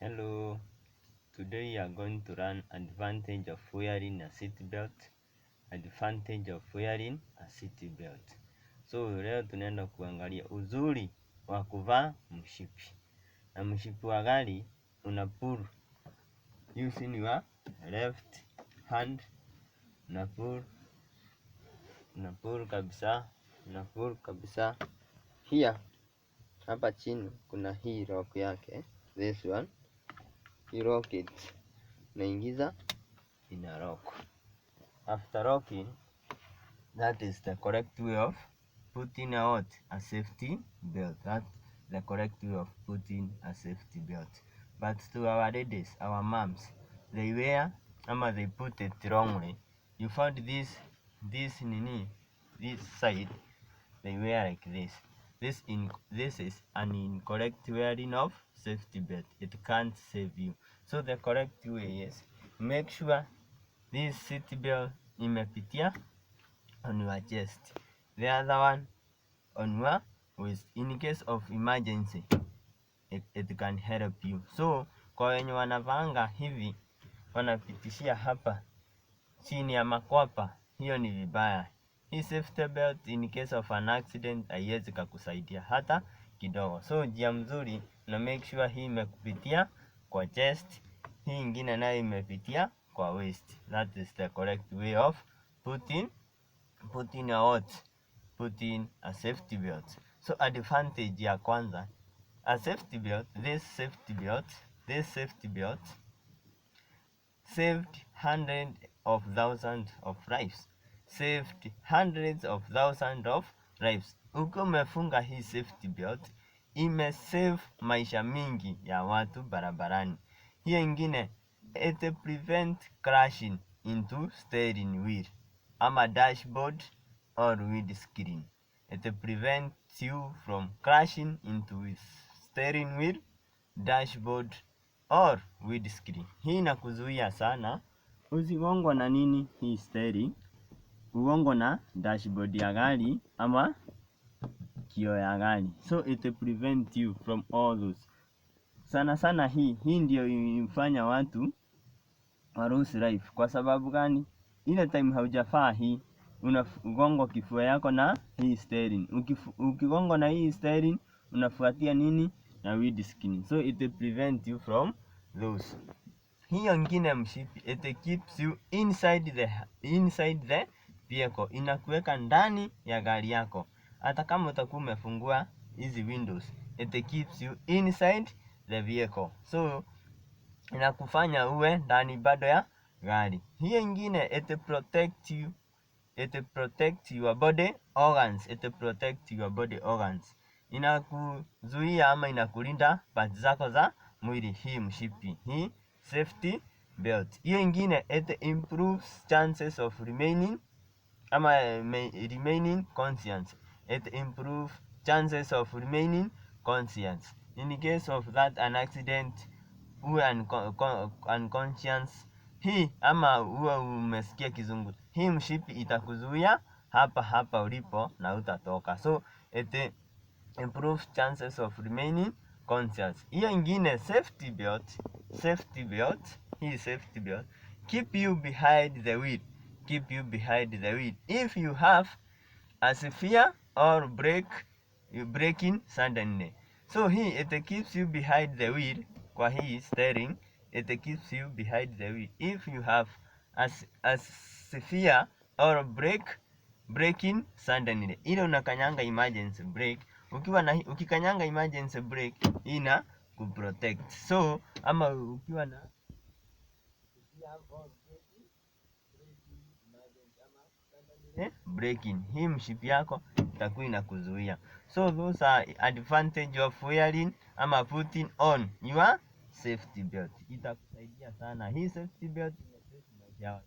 Hello, today we are going to learn advantage of wearing a seat belt. Advantage of wearing a seat belt. So leo tunaenda kuangalia uzuri wa kuvaa mshipi. Na mshipi wa gari una pull using your left hand, una pull kabisa. Here hapa chini kuna hii lock yake, this one. You lock it, naingiza ina lock. After locking, that is the correct way of putting a safety belt. That's the correct way of putting a safety belt. But to our ladies, our moms, they wear they put it wrongly. You found this side, they wear like this. This is an incorrect wearing of safety belt. It can't save you. So the correct way is make sure this seat belt imepitia on your chest, the other one on your waist. In case of emergency, it can help you. So kwa wenye wanavanga hivi wanapitishia hapa chini ya makwapa, hiyo ni vibaya. Hii safety belt in case of an accident haiwezi kukusaidia hata kidogo. So njia mzuri na make sure hii imekupitia kwa chest, hii ingine nayo imepitia kwa waist. That is the correct way of putting a safety belt. So advantage ya kwanza, a safety belt, this safety belt saved hundreds of thousands of lives. Ukiwa umefunga hii safety belt, imesave maisha mingi ya watu barabarani. Hiyo ingine, it prevent crashing into steering wheel ama dashboard or windscreen. It prevents you from crashing into steering wheel, dashboard or windscreen. Hii inakuzuia sana usigongwe na nini hii steering, ugongwe na dashboard ya gari ama kioo ya gari. So it prevent you from all those. Sana hii ndio imfanya watu wa lose life. Kwa sababu gani? Ile time haujafaa hii, unagongwa kifua yako na hii steering. Ukigongwa na hii steering, unafuatia nini? Na windscreen. So it prevent you from those. Hiyo ingine mshipi, it keeps you inside the vehicle. Inakuweka ndani ya gari yako. Hata kama utakuwa umefungua hizi windows, it keeps you inside the vehicle. So inakufanya uwe ndani bado ya gari. Hiyo ingine, it protect your body organs. Inakuzuia ama inakulinda parts zako za mwili, hii mshipi, hii safety belt. Hiyo ingine, it improves chances of remaining conscious. In case of that an accident, uwe unconscious, hii ama uwe umesikia kizungu, hii mshipi itakuzuia hapa ulipo na utatoka. So it improves chances of remaining conscious. Hiyo ingine, safety belt, hii safety belt keep you behind the wheel. If you have a severe or braking suddenly. So hii it keeps you behind the wheel. Kwa hii steering, it keeps you behind the wheel. If you have a severe or braking suddenly, ile unakanyanga emergency brake, ukikanyanga emergency brake ina kuprotect. So ama ukiwa na braking, hii mshipi yako itakuwa inakuzuia. So those are advantage of wearing ama putting on your safety belt. Itakusaidia sana hii safety belt, imesave maisha yao.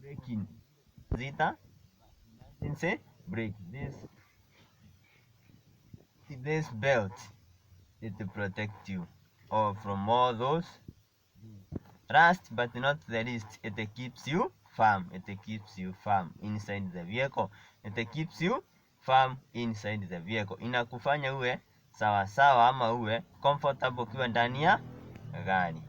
braking. Zita say brake. This belt, it protect you from all those. Last but not the least, it keeps you firm. It keeps you firm inside the vehicle. It keeps you firm inside the vehicle. Inakufanya uwe sawa sawa ama uwe comfortable ukiwa ndani ya gari.